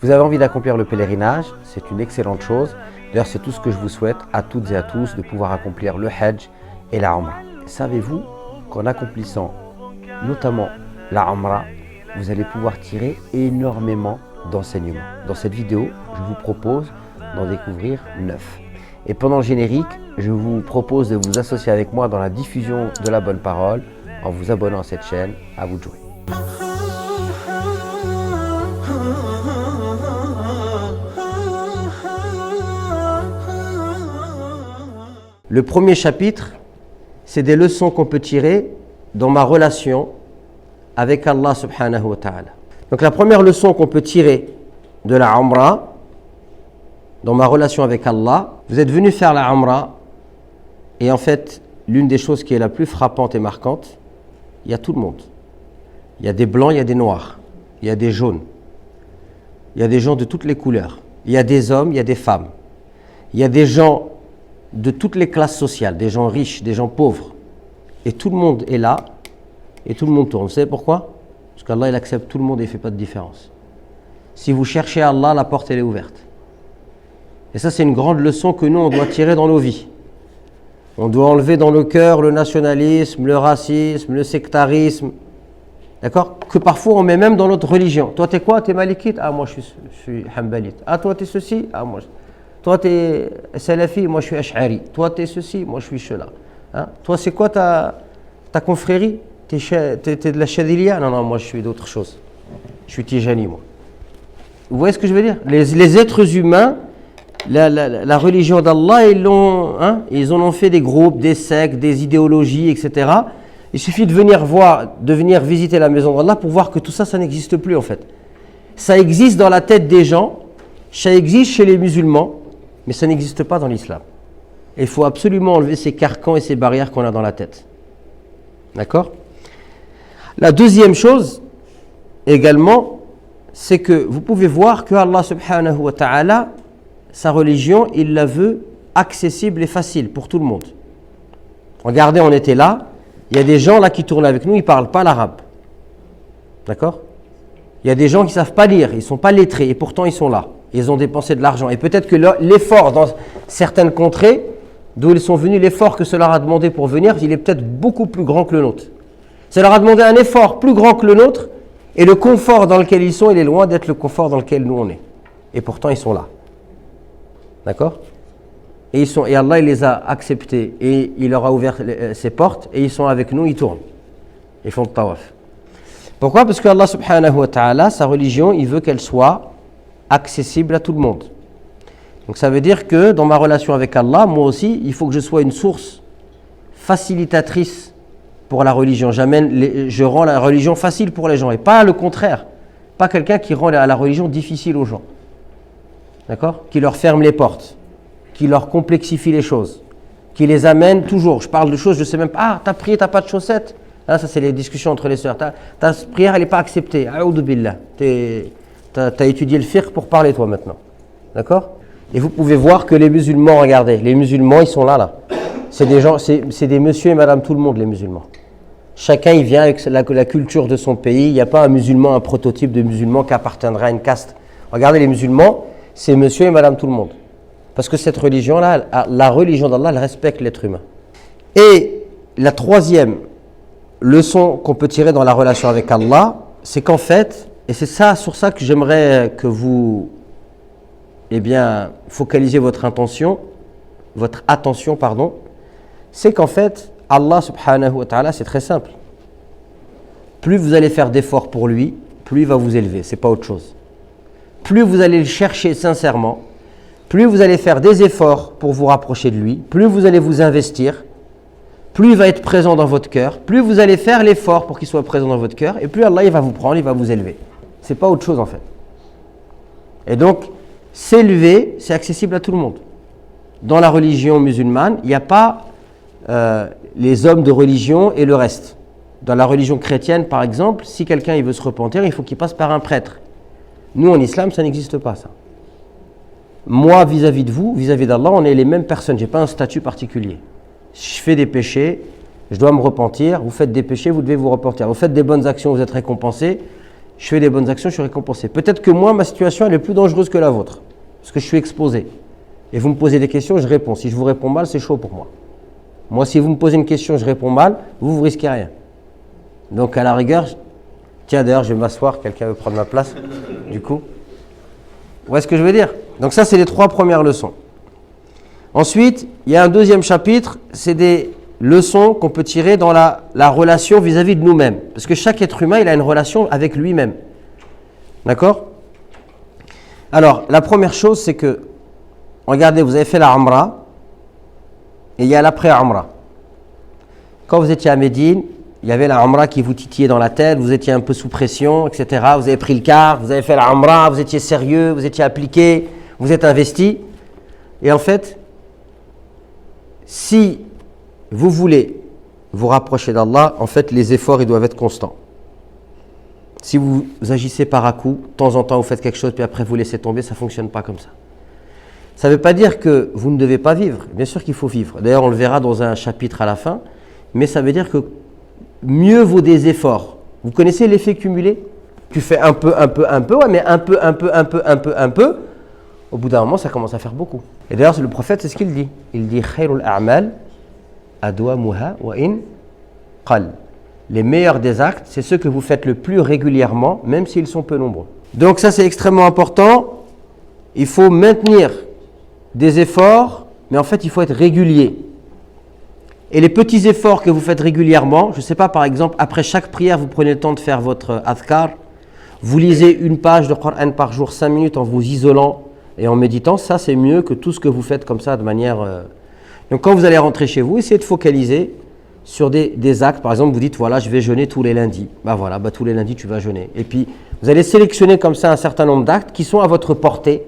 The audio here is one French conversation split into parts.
Vous avez envie d'accomplir le pèlerinage, c'est une excellente chose. D'ailleurs, c'est tout ce que je vous souhaite à toutes et à tous, de pouvoir accomplir le Hajj et la Umrah. Savez-vous qu'en accomplissant notamment la Umrah, vous allez pouvoir tirer énormément d'enseignements. Dans cette vidéo, je vous propose d'en découvrir 9. Et pendant le générique, je vous propose de vous associer avec moi dans la diffusion de la bonne parole en vous abonnant à cette chaîne. À vous de jouer. Le premier chapitre, c'est des leçons qu'on peut tirer dans ma relation avec Allah subhanahu wa ta'ala. Donc la première leçon qu'on peut tirer de la Umrah, dans ma relation avec Allah, vous êtes venu faire la Umrah et en fait, l'une des choses qui est la plus frappante et marquante, il y a tout le monde. Il y a des blancs, il y a des noirs, il y a des jaunes, il y a des gens de toutes les couleurs, il y a des hommes, il y a des femmes, il y a des gens de toutes les classes sociales, des gens riches, des gens pauvres. Et tout le monde est là et tout le monde tourne. Vous savez pourquoi? Parce qu'Allah, il accepte tout le monde et il ne fait pas de différence. Si vous cherchez Allah, la porte, elle est ouverte. Et ça, c'est une grande leçon que nous, on doit tirer dans nos vies. On doit enlever dans nos cœurs le nationalisme, le racisme, le sectarisme. D'accord? Que parfois, on met même dans notre religion. Toi, t'es quoi? T'es malikite? Ah, moi, je suis hanbalite. Ah, toi, t'es ceci? Ah, moi, toi, t'es salafi? Moi, je suis ash'ari. Toi, t'es ceci? Moi, je suis cela. Hein? Toi, c'est quoi ta confrérie? T'es de la Chadiliya? Non, non, moi, je suis d'autre chose. Je suis Tijani, moi. Vous voyez ce que je veux dire? Les êtres humains, la religion d'Allah, ils en ont fait des groupes, des sectes, des idéologies, etc. Il suffit de venir visiter la maison d'Allah pour voir que tout ça, ça n'existe plus en fait. Ça existe dans la tête des gens, ça existe chez les musulmans, mais ça n'existe pas dans l'islam. Il faut absolument enlever ces carcans et ces barrières qu'on a dans la tête. D'accord? La deuxième chose, également, c'est que vous pouvez voir que Allah subhanahu wa ta'ala, sa religion, il la veut accessible et facile pour tout le monde. Regardez, on était là, il y a des gens là qui tournent avec nous, ils ne parlent pas l'arabe. D'accord? Il y a des gens qui ne savent pas lire, ils ne sont pas lettrés et pourtant ils sont là. Ils ont dépensé de l'argent. Et peut-être que l'effort dans certaines contrées, d'où ils sont venus, l'effort que cela leur a demandé pour venir, il est peut-être beaucoup plus grand que le nôtre. Ça leur a demandé un effort plus grand que le nôtre et le confort dans lequel ils sont, il est loin d'être le confort dans lequel nous on est. Et pourtant ils sont là. D'accord? Et Allah il les a acceptés et il leur a ouvert ses portes et ils sont avec nous, ils tournent. Ils font le tawaf. Pourquoi? Parce que Allah subhanahu wa ta'ala, sa religion, il veut qu'elle soit accessible à tout le monde. Donc ça veut dire que dans ma relation avec Allah, moi aussi, il faut que je sois une source facilitatrice pour la religion. Je rends la religion facile pour les gens et pas le contraire. Pas quelqu'un qui rend la religion difficile aux gens. D'accord? Qui leur ferme les portes, qui leur complexifie les choses, qui les amène toujours. Je parle de choses, je ne sais même pas. Ah, t'as prié, t'as pas de chaussettes. Ah, ça, c'est les discussions entre les sœurs. Ta prière, elle n'est pas acceptée. A'oudou billah. T'as étudié le fiqh pour parler toi maintenant. D'accord? Et vous pouvez voir que les musulmans, regardez, les musulmans, ils sont là. C'est des gens, c'est des monsieur et madame tout le monde, les musulmans. Chacun, il vient avec la culture de son pays. Il n'y a pas un musulman, un prototype de musulman qui appartiendra à une caste. Regardez, les musulmans, c'est monsieur et madame tout le monde. Parce que cette religion-là, la religion d'Allah, elle respecte l'être humain. Et la troisième leçon qu'on peut tirer dans la relation avec Allah, c'est qu'en fait, et c'est sur ça que j'aimerais que vous focalisez votre attention, c'est qu'en fait, Allah subhanahu wa ta'ala, c'est très simple. Plus vous allez faire d'efforts pour lui, plus il va vous élever, c'est pas autre chose. Plus vous allez le chercher sincèrement, plus vous allez faire des efforts pour vous rapprocher de lui, plus vous allez vous investir, plus il va être présent dans votre cœur, plus vous allez faire l'effort pour qu'il soit présent dans votre cœur, et plus Allah il va vous prendre, il va vous élever. C'est pas autre chose en fait. Et donc, s'élever, c'est accessible à tout le monde. Dans la religion musulmane, il n'y a pas les hommes de religion et le reste. Dans la religion chrétienne, par exemple, si quelqu'un il veut se repentir, il faut qu'il passe par un prêtre. Nous, en islam, ça n'existe pas, ça. Moi, vis-à-vis de vous, vis-à-vis d'Allah, on est les mêmes personnes. Je n'ai pas un statut particulier. Je fais des péchés, je dois me repentir. Vous faites des péchés, vous devez vous repentir. Vous faites des bonnes actions, vous êtes récompensés. je fais des bonnes actions, je suis récompensé. Peut-être que moi, ma situation, elle est plus dangereuse que la vôtre, parce que je suis exposé. Et vous me posez des questions, je réponds. Si je vous réponds mal, c'est chaud pour moi. Moi, si vous me posez une question, je réponds mal, vous risquez rien. Donc, à la rigueur, tiens, d'ailleurs, je vais m'asseoir, quelqu'un veut prendre ma place, du coup. Vous voyez ce que je veux dire? Donc ça, c'est les 3 premières leçons. Ensuite, il y a un deuxième chapitre, c'est des leçons qu'on peut tirer dans la relation vis-à-vis de nous-mêmes. Parce que chaque être humain, il a une relation avec lui-même. D'accord? Alors, la première chose, c'est que, regardez, vous avez fait la Umrah, et il y a l'après-Umrah. Quand vous étiez à Médine, il y avait la Umrah qui vous titillait dans la tête, vous étiez un peu sous pression, etc. Vous avez pris le car, vous avez fait la Umrah, vous étiez sérieux, vous étiez appliqué, vous êtes investi. Et en fait, si vous voulez vous rapprocher d'Allah, en fait, les efforts, ils doivent être constants. Si vous agissez par à-coup, de temps en temps, vous faites quelque chose, puis après, vous laissez tomber, ça ne fonctionne pas comme ça. Ça ne veut pas dire que vous ne devez pas vivre. Bien sûr qu'il faut vivre. D'ailleurs, on le verra dans un chapitre à la fin. Mais ça veut dire que mieux vaut des efforts. Vous connaissez l'effet cumulé? Tu fais un peu, ouais, mais un peu. Au bout d'un moment, ça commence à faire beaucoup. Et d'ailleurs, le prophète, c'est ce qu'il dit. Il dit « Khayrul a'mal adwamuha wa in qal ». Les meilleurs des actes, c'est ceux que vous faites le plus régulièrement, même s'ils sont peu nombreux. Donc ça, c'est extrêmement important. Il faut maintenir des efforts, mais en fait, il faut être régulier. Et les petits efforts que vous faites régulièrement, je ne sais pas, par exemple, après chaque prière, vous prenez le temps de faire votre adhkar, vous lisez une page de Coran par jour, 5 minutes en vous isolant et en méditant, ça c'est mieux que tout ce que vous faites comme ça de manière... Donc quand vous allez rentrer chez vous, essayez de focaliser sur des actes. Par exemple, vous dites, voilà, je vais jeûner tous les lundis. Tous les lundis, tu vas jeûner. Et puis, vous allez sélectionner comme ça un certain nombre d'actes qui sont à votre portée,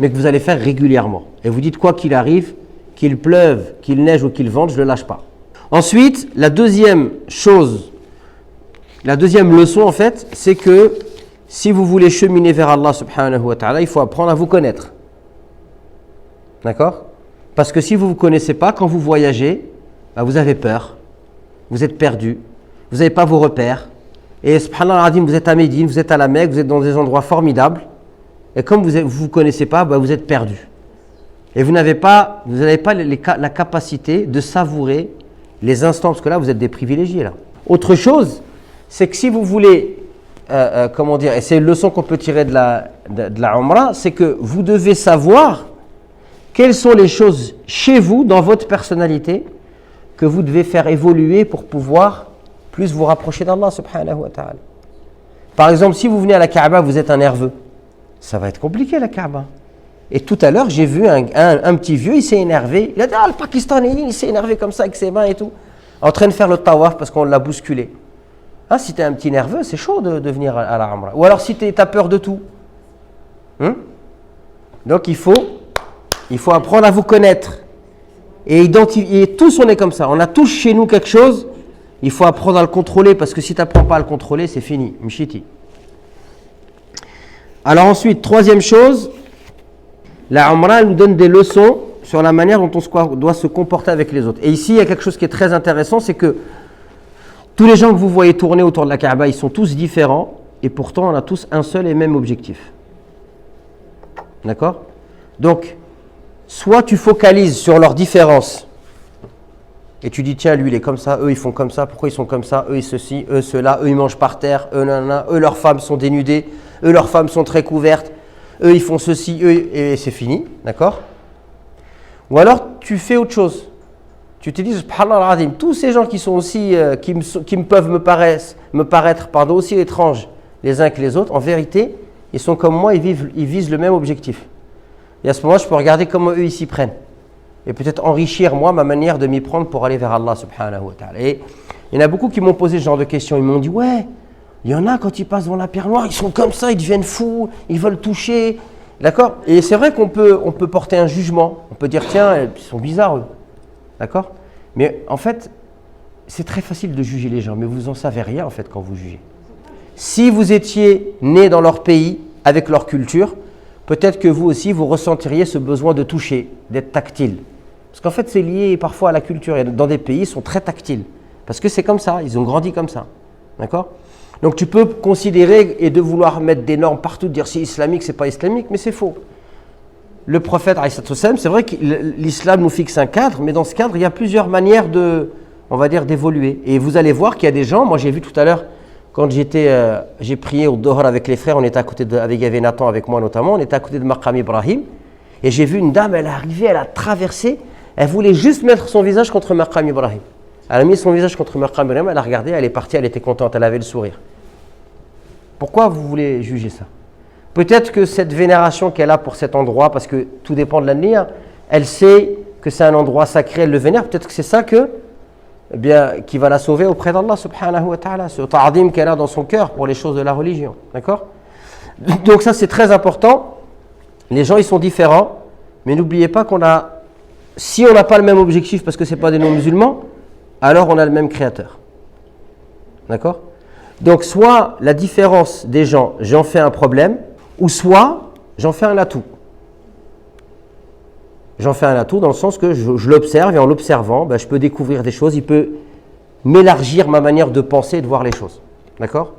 mais que vous allez faire régulièrement. Et vous dites, quoi qu'il arrive, qu'il pleuve, qu'il neige ou qu'il vente, je ne le lâche pas. Ensuite, la deuxième leçon en fait, c'est que si vous voulez cheminer vers Allah subhanahu wa ta'ala, il faut apprendre à vous connaître. D'accord? Parce que si vous ne vous connaissez pas, quand vous voyagez, vous avez peur, vous êtes perdu, vous n'avez pas vos repères. Et subhanallah, vous êtes à Médine, vous êtes à la Mecque, vous êtes dans des endroits formidables. Et comme vous ne vous connaissez pas, vous êtes perdu. Et vous n'avez pas la capacité de savourer les instants, parce que là, vous êtes des privilégiés. Là. Autre chose, c'est que si vous voulez, et c'est une leçon qu'on peut tirer de la Umrah, c'est que vous devez savoir quelles sont les choses chez vous, dans votre personnalité, que vous devez faire évoluer pour pouvoir plus vous rapprocher d'Allah subhanahu wa ta'ala. Par exemple, si vous venez à la Kaaba, vous êtes un nerveux, ça va être compliqué la Kaaba. Et tout à l'heure, j'ai vu un petit vieux, il s'est énervé. Il a dit, le Pakistanais, il s'est énervé comme ça avec ses mains et tout. En train de faire le tawaf parce qu'on l'a bousculé. Si tu es un petit nerveux, c'est chaud de venir à la Umrah. Ou alors si tu as peur de tout. Donc il faut apprendre à vous connaître. Et identifier. Tous on est comme ça. On a tous chez nous quelque chose. Il faut apprendre à le contrôler parce que si tu n'apprends pas à le contrôler, c'est fini. Mchiti. Alors ensuite, troisième chose. La Umrah nous donne des leçons sur la manière dont on doit se comporter avec les autres. Et ici, il y a quelque chose qui est très intéressant, c'est que tous les gens que vous voyez tourner autour de la Kaaba, ils sont tous différents, et pourtant on a tous un seul et même objectif. D'accord? Donc, soit tu focalises sur leurs différences, et tu dis, tiens, lui il est comme ça, eux ils font comme ça, pourquoi ils sont comme ça, eux ils ceci, eux cela, eux ils mangent par terre, eux leurs femmes sont dénudées, eux leurs femmes sont très couvertes, eux ils font ceci, eux, et c'est fini, d'accord? Ou alors tu fais autre chose. Tu te dis, subhanallah al-azim, tous ces gens qui sont aussi, qui peuvent me paraître aussi étranges les uns que les autres, en vérité, ils sont comme moi, ils visent le même objectif. Et à ce moment-là, je peux regarder comment eux ils s'y prennent. Et peut-être enrichir moi ma manière de m'y prendre pour aller vers Allah subhanahu wa ta'ala. Et il y en a beaucoup qui m'ont posé ce genre de questions. Ils m'ont dit, ouais, il y en a quand ils passent devant la pierre noire, ils sont comme ça, ils deviennent fous, ils veulent toucher. D'accord? Et c'est vrai qu'on peut porter un jugement. On peut dire, tiens, ils sont bizarres eux. D'accord? Mais en fait, c'est très facile de juger les gens, mais vous n'en savez rien en fait quand vous jugez. Si vous étiez né dans leur pays, avec leur culture, peut-être que vous aussi, vous ressentiriez ce besoin de toucher, d'être tactile. Parce qu'en fait, c'est lié parfois à la culture. Et dans des pays, ils sont très tactiles. Parce que c'est comme ça, ils ont grandi comme ça. D'accord? Donc tu peux considérer et de vouloir mettre des normes partout, dire c'est islamique, c'est pas islamique, mais c'est faux. Le prophète, c'est vrai que l'islam nous fixe un cadre, mais dans ce cadre, il y a plusieurs manières on va dire, d'évoluer. Et vous allez voir qu'il y a des gens, moi j'ai vu tout à l'heure, quand j'ai prié au Dohar avec les frères, on était à côté il y avait Nathan avec moi notamment, on était à côté de Maqam Ibrahim, et j'ai vu une dame, elle est arrivée, elle a traversé, elle voulait juste mettre son visage contre Maqam Ibrahim. Elle a mis son visage contre Maqam Ibrahim, elle a regardé, elle est partie, elle était contente, elle avait le sourire. Pourquoi vous voulez juger ça? Peut-être que cette vénération qu'elle a pour cet endroit, parce que tout dépend de l'année, elle sait que c'est un endroit sacré, elle le vénère, peut-être que c'est ça qui va la sauver auprès d'Allah subhanahu wa ta'ala, ce ta'adim qu'elle a dans son cœur pour les choses de la religion. D'accord? Donc ça c'est très important. Les gens ils sont différents, mais n'oubliez pas si on n'a pas le même objectif parce que ce n'est pas des non-musulmans, alors on a le même créateur. D'accord? Donc soit la différence des gens, j'en fais un problème, ou soit j'en fais un atout. J'en fais un atout dans le sens que je l'observe et en l'observant, je peux découvrir des choses, il peut m'élargir ma manière de penser et de voir les choses. D'accord?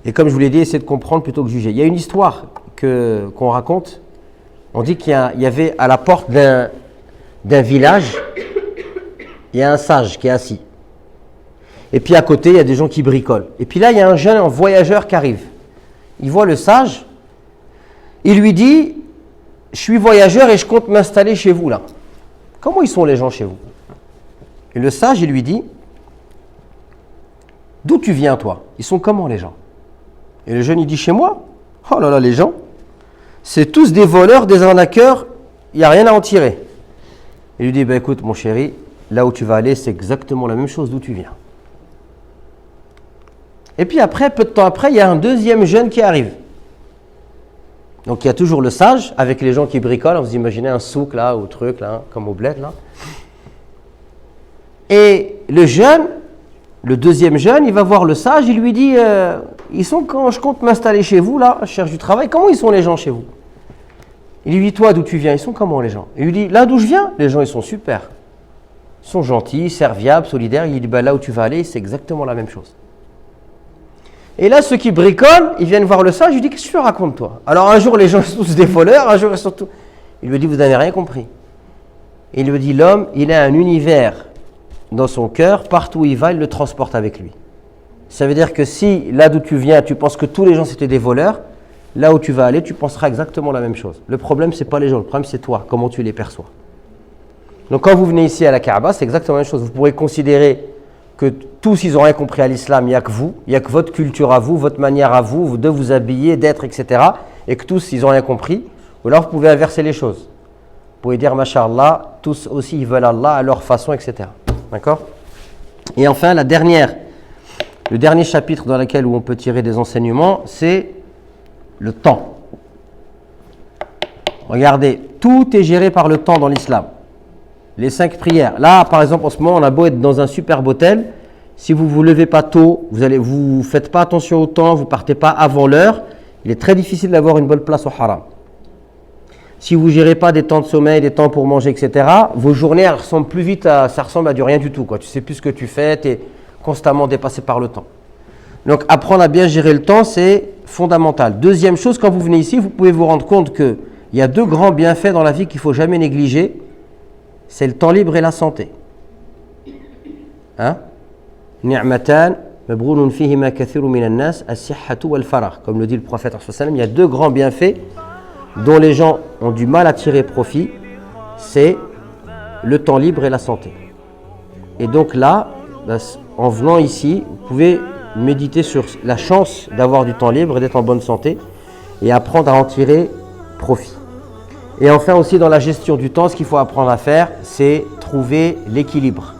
Et comme je vous l'ai dit, essayez de comprendre plutôt que juger. Il y a une histoire qu'on raconte. On dit qu'il y avait à la porte d'un village, il y a un sage qui est assis. Et puis à côté, il y a des gens qui bricolent. Et puis là, il y a un jeune voyageur qui arrive. Il voit le sage, il lui dit « Je suis voyageur et je compte m'installer chez vous là. Comment ils sont les gens chez vous ?» Et le sage, il lui dit « D'où tu viens toi? Ils sont comment les gens ?» Et le jeune, il dit « Chez moi? Oh là là, les gens, c'est tous des voleurs, des arnaqueurs, il n'y a rien à en tirer. » Il lui dit « Écoute mon chéri, là où tu vas aller, c'est exactement la même chose d'où tu viens. » Et puis après, peu de temps après, il y a un deuxième jeune qui arrive. Donc il y a toujours le sage avec les gens qui bricolent. Vous imaginez un souk là, ou truc là, comme au bled là. Et le deuxième jeune, il va voir le sage, il lui dit ils sont quand je compte m'installer chez vous là, je cherche du travail, comment ils sont les gens chez vous? Il lui dit toi d'où tu viens, ils sont comment les gens? Il lui dit là d'où je viens, les gens ils sont super. Ils sont gentils, serviables, solidaires. Il dit là où tu vas aller, c'est exactement la même chose. Et là, ceux qui bricolent, ils viennent voir le sage, il dit, qu'est-ce que tu racontes toi? Alors un jour, les gens sont tous des voleurs, un jour, ils sont tous... Il lui dit, vous n'avez rien compris. Il lui dit, l'homme, il a un univers dans son cœur, partout où il va, il le transporte avec lui. Ça veut dire que si, là d'où tu viens, tu penses que tous les gens c'était des voleurs, là où tu vas aller, tu penseras exactement la même chose. Le problème, c'est pas les gens, le problème, c'est toi, comment tu les perçois. Donc quand vous venez ici à la Kaaba, c'est exactement la même chose. Vous pourrez considérer que tous, ils n'ont rien compris à l'islam, il n'y a que vous, il n'y a que votre culture à vous, votre manière à vous, de vous habiller, d'être, etc. Et que tous, ils n'ont rien compris. Ou alors, vous pouvez inverser les choses. Vous pouvez dire, Masha'Allah, tous aussi, ils veulent Allah à leur façon, etc. D'accord? Et enfin, le dernier chapitre dans lequel où on peut tirer des enseignements, c'est le temps. Regardez, tout est géré par le temps dans l'islam. Les 5 prières. Là, par exemple, en ce moment, on a beau être dans un superbe hôtel. Si vous ne vous levez pas tôt, vous faites pas attention au temps, vous partez pas avant l'heure, il est très difficile d'avoir une bonne place au haram. Si vous ne gérez pas des temps de sommeil, des temps pour manger, etc., vos journées elles ressemblent plus vite ça ressemble à du rien du tout. Tu ne sais plus ce que tu fais, tu es constamment dépassé par le temps. Donc, apprendre à bien gérer le temps, c'est fondamental. Deuxième chose, quand vous venez ici, vous pouvez vous rendre compte qu'il y a 2 grands bienfaits dans la vie qu'il ne faut jamais négliger. C'est le temps libre et la santé. Hein? Ni'matan mabrounun fihima kathiru minan nas as-sihhatu wal faragh. Comme le dit le prophète sallallahu alayhi wa sallam, il y a 2 grands bienfaits dont les gens ont du mal à tirer profit, c'est le temps libre et la santé. Et donc là, en venant ici, vous pouvez méditer sur la chance d'avoir du temps libre et d'être en bonne santé et apprendre à en tirer profit. Et enfin aussi dans la gestion du temps, ce qu'il faut apprendre à faire, c'est trouver l'équilibre.